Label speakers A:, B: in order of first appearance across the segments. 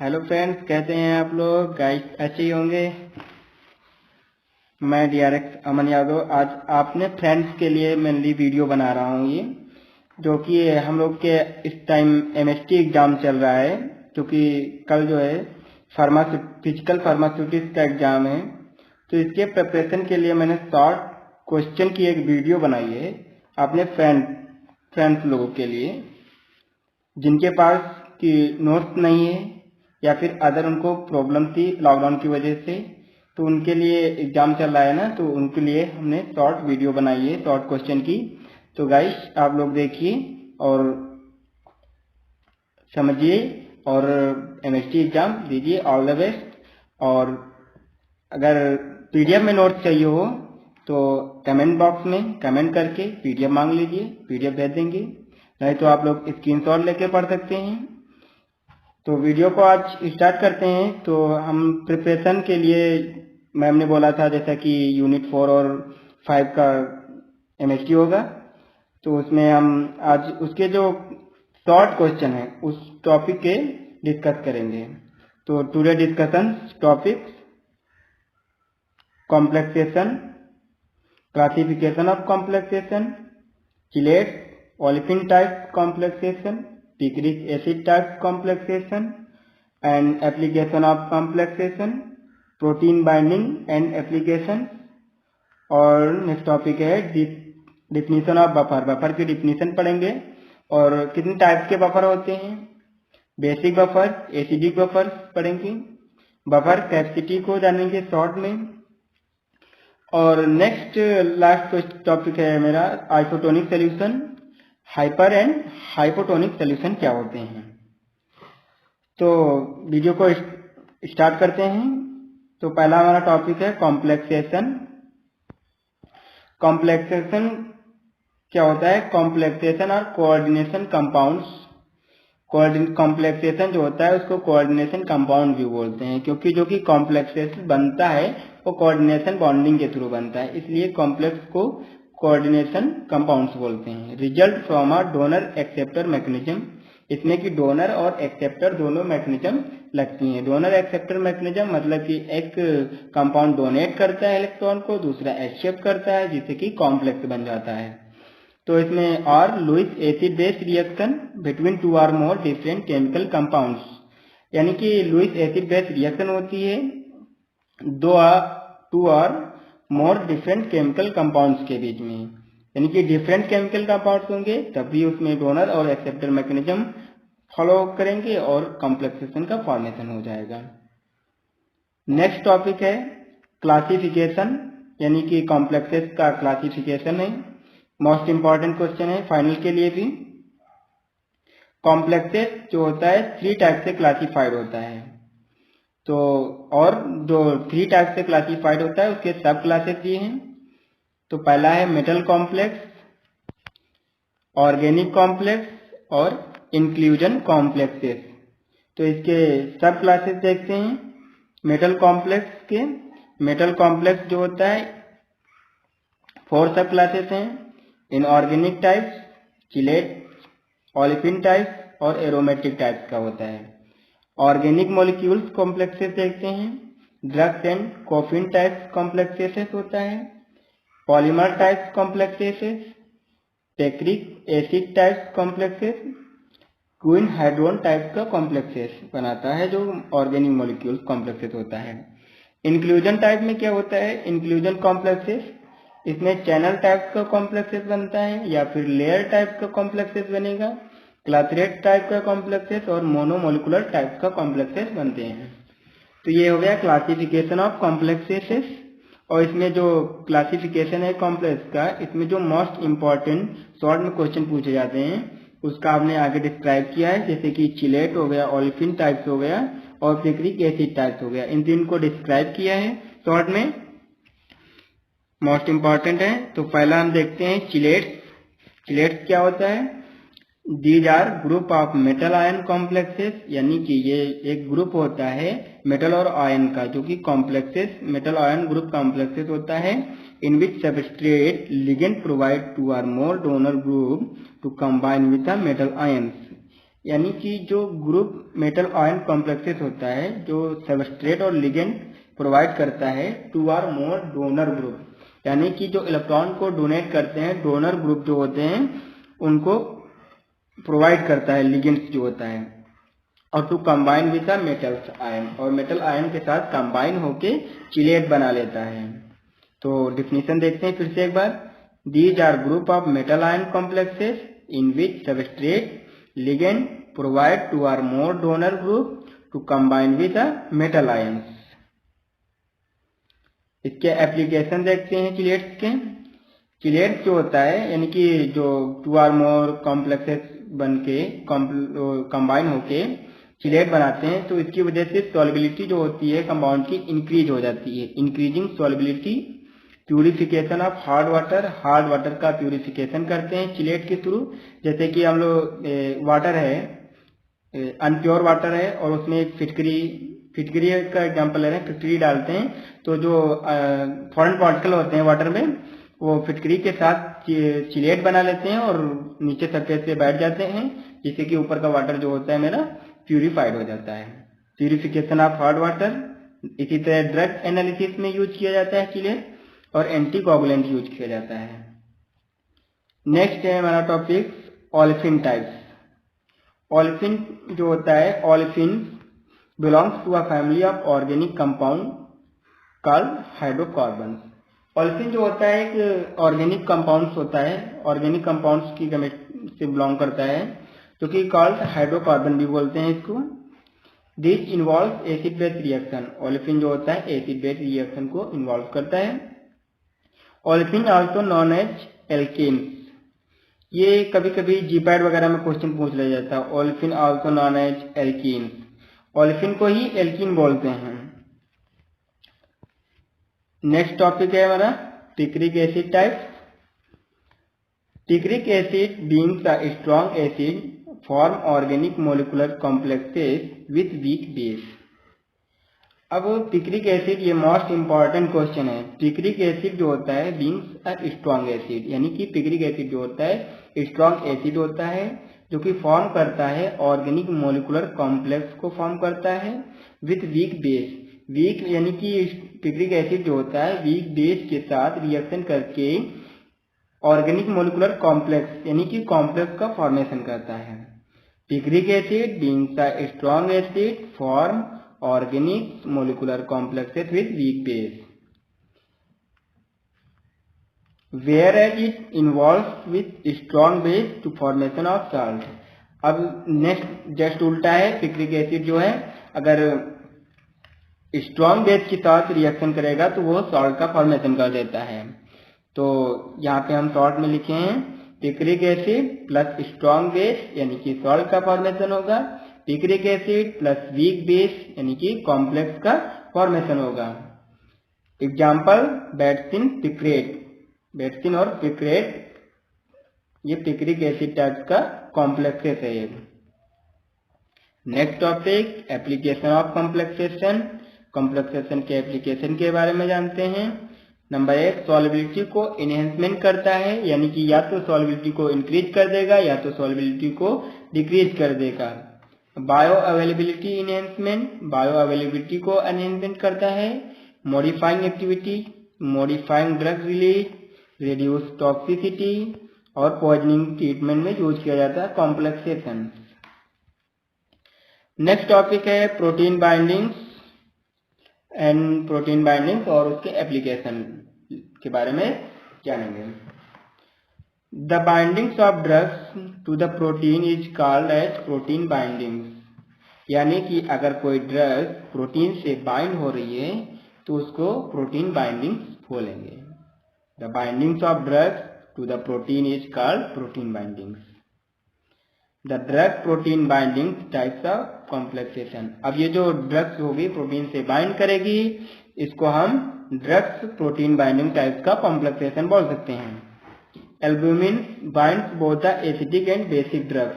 A: Hello friends, कैसे हैं आप लोग? गाइस अच्छे ही होंगे। मैं DRX अमन यादव आज आपने फ्रेंड्स के लिए मेनली वीडियो बना रहा हूँ। ये जो कि हम लोग के इस टाइम MST एग्जाम चल रहा है, क्योंकि कल जो है फिजिकल फार्मास्यूटिक्स का एग्जाम है। तो इसके प्रिपरेशन के लिए मैंने शॉर्ट क्वेश्चन की एक वीडियो बनाई है अपने फ्रेंड्स लोगों के लिए, जिनके पास की नोट्स नहीं है या फिर अदर उनको प्रॉब्लम थी लॉकडाउन की वजह से, तो उनके लिए एग्जाम चल रहा है ना, तो उनके लिए हमने शॉर्ट वीडियो बनाई है शॉर्ट क्वेश्चन की। तो गाइस आप लोग देखिए और समझिए और MST एग्जाम दीजिए। All the best. और अगर PDF में नोट्स चाहिए हो तो कमेंट बॉक्स में कमेंट करके PDF मांग लीजिए, PDF भेज देंगे, नहीं तो आप लोग स्क्रीनशॉट लेके पढ़ सकते हैं। तो वीडियो को आज स्टार्ट करते हैं। तो हम प्रिपरेशन के लिए मैम ने बोला था जैसा कि यूनिट 4 और 5 का MST होगा, तो उसमें हम आज उसके जो शॉर्ट क्वेश्चन है उस टॉपिक के डिस्कस करेंगे। तो today discussion topic complexation, classification of complexation, chelates, olefin type complexation, picric acid type complexation and application of complexation, protein binding and application। और नेक्स्ट टॉपिक है डिफिनीशन ऑफ बफर। बफर की definition पढ़ेंगे और कितने type के buffer होते हैं, basic buffer, acidic buffer पढ़ेंगे, बफर कैपेसिटी को जानेंगे शॉर्ट में। और नेक्स्ट लास्ट टॉपिक है मेरा isotonic solution, hyper and hypotonic solution क्या होते हैं। तो वीडियो को स्टार्ट करते हैं। तो पहला हमारा टॉपिक है कॉम्प्लेक्सेशन। कॉम्प्लेक्सेशन क्या होता है? कॉम्प्लेक्सेशन और कोऑर्डिनेशन कंपाउंड्स। कॉम्प्लेक्सेशन जो होता है उसको कोऑर्डिनेशन कंपाउंड भी बोलते हैं, क्योंकि जो कि कॉम्प्लेक्सेशन बनता है वो कोऑर्डिनेशन बॉन्डिंग के थ्रू बनता है, इसलिए कॉम्प्लेक्स को कोऑर्डिनेशन कंपाउंड्स बोलते हैं। Result from a donor acceptor mechanism, इसमें कि डोनर और एक्सेप्टर दोनों मैकेनिज्म लगती हैं। डोनर एक्सेप्टर मैकेनिज्म मतलब कि एक कंपाउंड डोनेट करता है इलेक्ट्रॉन को, दूसरा एक्सेप्ट करता है, जिससे कि कॉम्प्लेक्स बन जाता है। तो इसमें और Lewis acid base reaction between two और मोर डिफरेंट केमिकल कंपाउंड्स, यानी कि लुईस एसिड बेस रिएक्शन होती है टू और मोर डिफरेंट केमिकल कंपाउंड्स के बीच में, यानी कि डिफरेंट केमिकल कंपाउंड्स होंगे तभी उसमें डोनर और एक्सेप्टर मैकेनिज्म फॉलो करेंगे और कॉम्प्लेक्सेशन का फॉर्मेशन हो जाएगा। नेक्स्ट टॉपिक है क्लासिफिकेशन, यानी कि कॉम्प्लेक्सेस का क्लासिफिकेशन है। मोस्ट इंपॉर्टेंट क्वेश्चन है फाइनल के लिए भी। कॉम्प्लेक्सेस जो होता है 3 टाइप से क्लासिफाइड होता है। तो और जो 3 टाइप से क्लासिफाइड होता है उसके सब क्लासेस भी हैं। तो पहला है मेटल कॉम्प्लेक्स, ऑर्गेनिक कॉम्प्लेक्स और इंक्लूजन कॉम्प्लेक्सेस। तो इसके सब क्लासेस देखते हैं। मेटल कॉम्प्लेक्स जो होता है 4 सब क्लासेस हैं। Inorganic types, chelate, olefin types और एरोमेटिक टाइप्स का होता है। ऑर्गेनिक मॉलिक्यूल्स कॉम्प्लेक्सेस देखते हैं। Drugs and caffeine types complexes होता है। Polymer types complexes, picric acid types complexes, quinhydrone type का कॉम्प्लेक्सेस बनाता है जो ऑर्गेनिक मॉलिक्यूल्स कॉम्प्लेक्सेस होता है। इंक्लूजन टाइप में क्या होता है? इंक्लूजन कॉम्प्लेक्सेस, इसमें चैनल टाइप का कॉम्प्लेक्सेस बनता है या फिर लेयर टाइप का कॉम्प्लेक्सेस बनेगा, क्लाथरेट टाइप का कॉम्प्लेक्सेस और मोनोमोलिकुलर टाइप का कॉम्प्लेक्सेस बनते हैं। तो ये हो गया क्लासिफिकेशन ऑफ कॉम्प्लेक्सेस। और इसमें जो क्लासिफिकेशन है कॉम्प्लेक्स का, इसमें जो मोस्ट इंपॉर्टेंट शॉर्ट में क्वेश्चन पूछे जाते हैं उसका आपने आगे डिस्क्राइब किया है, जैसे कि चिलेट हो गया, ओलेफिन टाइप्स हो गया और पिक्रिक एसिड टाइप्स हो गया। इन 3 को डिस्क्राइब किया है शॉर्ट में, मोस्ट इंपॉर्टेंट है। तो पहला हम देखते हैं चिलेट्स क्या होता है? These are group of metal ion complexes, यानी कि ये एक ग्रुप होता है मेटल और आयन का, जो कि complexes metal ion group complexes होता है। In which substrate ligand provide 2 or more donor group to combine with the metal ions, यानी कि जो ग्रुप मेटल आयन कॉम्प्लेक्सेस होता है जो सबस्ट्रेट और लिगेंड प्रोवाइड करता है two or more donor group, यानी कि जो इलेक्ट्रॉन को डोनेट करते हैं डोनर ग्रुप जो होते हैं उनको प्रोवाइड करता है लिगेंड्स जो होता है, और to combine with the metals ion, और मेटल आयन के साथ कंबाइन होके चिलेट बना लेता है। तो डिफिनीशन देखते हैं फिर से एक बार। These are group of metal ion complexes in which substrate ligand provide two or more donor group to combine with the metal ions. इसके एप्लीकेशन देखते हैं चिलेट्स के। चिलेट्स जो होता है यानी कि जो टू आर मोर कॉम्प्लेक्सेस बन के कंबाइन होके चिलेट बनाते हैं, तो इसकी वजह से सॉल्युबिलिटी जो होती है कंपाउंड की इंक्रीज हो जाती है। Increasing solubility, purification of hard water का प्यूरिफिकेशन करते हैं चिलेट के थ्रू। जैसे कि हम लोग वाटर है, अनप्योर वाटर है और उसमें एक फिटकरी का एग्जांपल ले रहे हैं, फिटकरी डालते हैं तो जो फॉरेन पार्टिकल होते हैं वाटर में वो फिटकरी के साथ चिलेट बना लेते हैं और नीचे सरफेस पे बैठ जाते हैं, जिससे कि ऊपर का वाटर जो होता है मेरा प्यूरिफाइड हो जाता है। Purification of hard water. इसी तरह ड्रग एनालिसिस में यूज किया जाता है चिलेट, और एंटीकोगुलेंट यूज किया जाता है। नेक्स्ट है हमारा टॉपिक ओलेफिन टाइप्स। ओलेफिन जो होता है, olefin belongs to a family of organic compound called hydrocarbon. Olefin जो होता है एक ऑर्गेनिक कंपाउंड्स होता है, ऑर्गेनिक कंपाउंड्स की से बिलोंग करता है, जो कि कॉल्ड हाइड्रोकार्बन भी बोलते हैं इसको। This involve acid base reaction. Olefin जो होता है एसिड बेस रिएक्शन को इन्वॉल्व करता है। Olefin also known as alkenes. ये कभी कभी जीपैड वगैरह में क्वेश्चन पूछ लिया जाता है। Olefin also known as alkenes. Olefin को ही एल्कीन बोलते हैं। नेक्स्ट टॉपिक है हमारा picric acid type. Picric acid being a strong acid form organic molecular complexes with weak base. अब पिक्रिक एसिड, ये मोस्ट इंपॉर्टेंट क्वेश्चन है। पिक्रिक एसिड जो होता है बीइंग अ स्ट्रॉन्ग एसिड, यानी कि पिक्रिक एसिड जो होता है स्ट्रॉन्ग एसिड होता है जो कि फॉर्म करता है ऑर्गेनिक मोलिकुलर कॉम्प्लेक्स को फॉर्म करता है विथ वीक बेस। वीक यानी कि पिक्रिक एसिड जो होता है वीक बेस के साथ रिएक्शन करके ऑर्गेनिक मोलिकुलर कॉम्प्लेक्स यानी कि कॉम्प्लेक्स का फॉर्मेशन करता है। Picric acid being a strong acid form organic molecular complexes with weak base, whereas it involves with strong base to formation of salt। अब next just उल्टा है, picric acid जो है अगर स्ट्रॉन्ग बेस के साथ रिएक्शन करेगा तो वो सॉल्ट का फॉर्मेशन कर देता है। तो यहाँ पे हम शॉर्ट में लिखे हैं picric acid plus strong base यानी कि सॉल्ट का फॉर्मेशन होगा, picric acid plus weak base यानी कि कॉम्प्लेक्स का फॉर्मेशन होगा। Example बेटसिन picrate. बेटसिन और पिक्रेट ये पिक्रिक एसिड टाइप का कॉम्प्लेक्सेस है ये। Next topic application of complexation. Complexation के एप्लीकेशन के बारे में जानते हैं। नंबर 1, सॉल्युबिलिटी को इनहेंसमेंट करता है, यानी कि या तो सॉल्युबिलिटी को इंक्रीज कर देगा या तो सॉल्युबिलिटी को डिक्रीज कर देगा। Bio availability enhancement, bio availability को एनहेंसमेंट करता है। Modifying activity, modifying drug release, reduce toxicity और पॉइजनिंग ट्रीटमेंट में यूज किया जाता है कॉम्प्लेक्सेशन। नेक्स्ट टॉपिक है protein bindings and protein bindings और उसके एप्लीकेशन के बारे में जानेंगे। The bindings of drugs to the protein is called as protein bindings, यानी कि अगर कोई ड्रग प्रोटीन से बाइंड हो रही है तो उसको प्रोटीन बाइंडिंग्स बोलेंगे। The bindings of drugs to the protein is called protein bindings. The drug protein binding types of complexation। अब ये जो ड्रग्स होगी प्रोटीन से बाइंड करेगी, इसको हम ड्रग्स प्रोटीन बाइंडिंग टाइप्स का कॉम्प्लेक्सेशन बोल सकते हैं। Albumin binds both the acidic and basic drugs.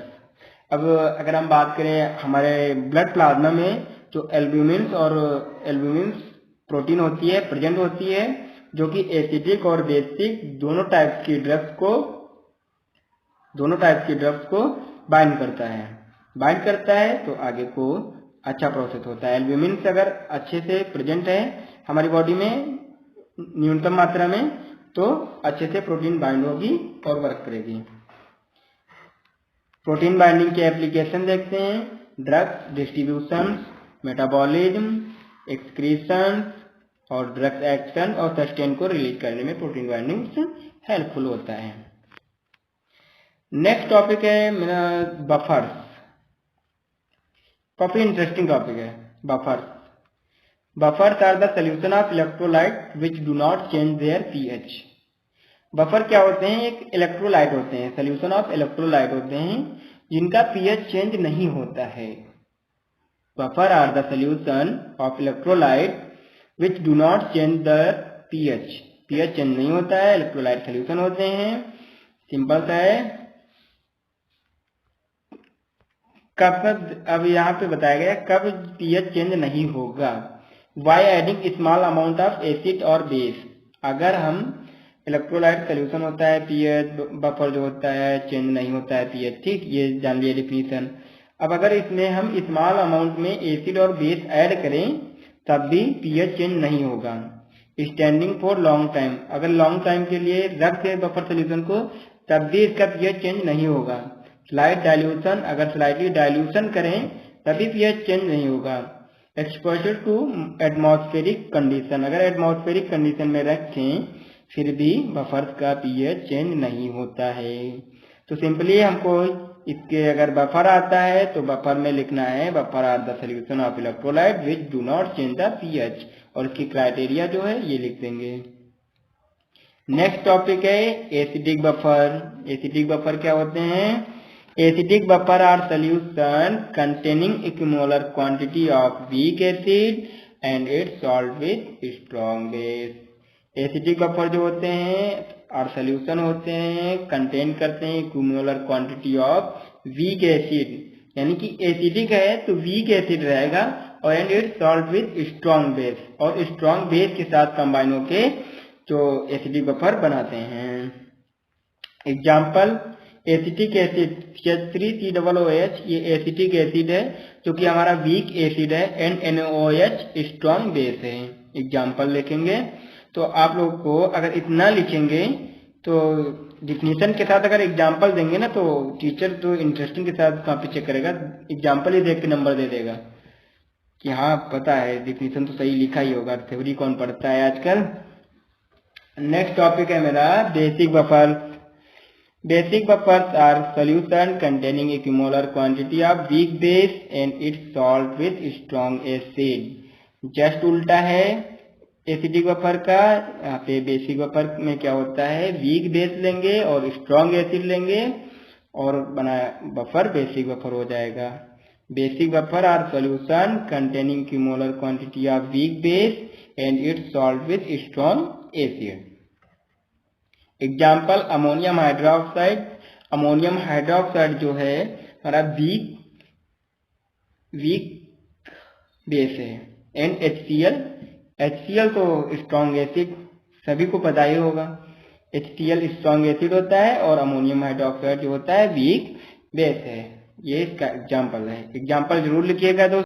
A: अब अगर हम बात करें हमारे ब्लड प्लाज्मा में जो एल्ब्यूमिन्स और एल्ब्यूमिन्स प्रोटीन होती है प्रेजेंट होती है, जो कि एसिडिक और बेसिक दोनों टाइप्स की ड्रग्स को बाइंड करता है। बाइंड करता है तो आगे को अच्छा प्रोसेस होता है। एल्ब्यूमिन अगर अच्छे से प्रेजेंट है हमारी बॉडी में न्यूनतम मात्रा में तो अच्छे से प्रोटीन बाइंड होगी और वर्क करेगी। प्रोटीन बाइंडिंग के एप्लीकेशन देखते हैं। ड्रग्स डिस्ट्रीब्यूशन, मेटाबॉलिज्म, एक्सक्रीशन और ड्रग्स एक्शन और सस्टेन को रिलीज करने में प्रोटीन बाइंडिंग हेल्पफुल होता है। नेक्स्ट टॉपिक है मेरा बफर्स। काफी इंटरेस्टिंग टॉपिक है buffers. Buffers are the solution of electrolyte which do not change their pH. Buffer क्या होते हैं? एक इलेक्ट्रोलाइट होते हैं, सोल्यूशन ऑफ इलेक्ट्रोलाइट होते हैं जिनका पीएच चेंज नहीं होता है। Buffer are the solution of electrolyte which do not change the pH. PH change नहीं होता है, इलेक्ट्रोलाइट सोल्यूशन होते हैं। सिंपल सा है। कब, अब यहाँ पे बताया गया कब पीएच चेंज नहीं होगा। By adding small amount of acid और बेस। अगर हम इलेक्ट्रोलाइट सोल्यूशन होता है पीएच, बफर जो होता है चेंज नहीं होता है पीएच, ठीक, ये जान लिया डिफिनीशन। अब अगर इसमें हम स्मॉल अमाउंट में एसिड और बेस ऐड करें तब भी पीएच चेंज नहीं होगा। स्टैंडिंग फॉर लॉन्ग टाइम, अगर लॉन्ग टाइम के लिए रख दे बफर सोल्यूशन को तब भी इसका पीएच चेंज नहीं होगा। स्लाइट डाइल्यूशन, अगर स्लाइटली डाइल्यूशन करें तभी पीएच चेंज नहीं होगा। एक्सपोजर टू एटमॉस्फेरिक कंडीशन, अगर एटमॉस्फेरिक कंडीशन में रखें फिर भी बफर का पीएच चेंज नहीं होता है। तो सिंपली हमको इसके अगर बफर आता है तो बफर में लिखना है buffer are the solution of electrolyte which do not change the pH, और इसकी क्राइटेरिया जो है ये लिख देंगे। नेक्स्ट टॉपिक है एसिडिक बफर। एसिडिक बफर क्या होते हैं? Acidic buffer are solution containing equimolar quantity of weak acid and its salt with strong base. Acidic buffer जो होते हैं और सोल्यूशन होते हैं कंटेन करते हैं equimolar quantity of weak acid, यानी कि एसिडिक है तो वीक एसिड रहेगा और and its salt with strong base, और स्ट्रॉन्ग बेस के साथ कंबाइन होके जो एसिडिक बफर बनाते हैं। एग्जाम्पल एसिटिक एसिड CH3COOH, ये एसिटिक एसिड है जो कि हमारा वीक एसिड है, एंड NaOH स्ट्रॉन्ग बेस है। एग्जाम्पल लिखेंगे तो आप लोग को अगर इतना लिखेंगे तो डिफिनीशन के साथ अगर एग्जाम्पल देंगे ना तो टीचर तो इंटरेस्टिंग के साथ कॉपी चेक करेगा, एग्जाम्पल ही देख के नंबर दे देगा कि हाँ पता है डिफिनीशन तो सही लिखा ही होगा, थ्योरी कौन पढ़ता है आजकल। नेक्स्ट टॉपिक है मेरा basic buffer. Basic buffers are solution containing equimolar quantity of weak base and its salt with strong acid। Just उल्टा है एसिडिक बफर का। यहाँ पे बेसिक बफर में क्या होता है वीक बेस लेंगे और स्ट्रॉन्ग एसिड लेंगे और बना बफर बेसिक बफर हो जाएगा। Basic buffer are solution containing equimolar quantity of weak base and its salt with strong acid. Example ammonium hydroxide. Ammonium hydroxide जो है हमारा वीक बेस है, एंड HCl तो स्ट्रॉन्ग एसिड, सभी को पता ही होगा HCl स्ट्रॉन्ग एसिड होता है और अमोनियम हाइड्रोक्साइड जो होता है वीक बेस है। ये इसका एग्जाम्पल है। एग्जाम्पल जरूर लिखिएगा दोस्तों।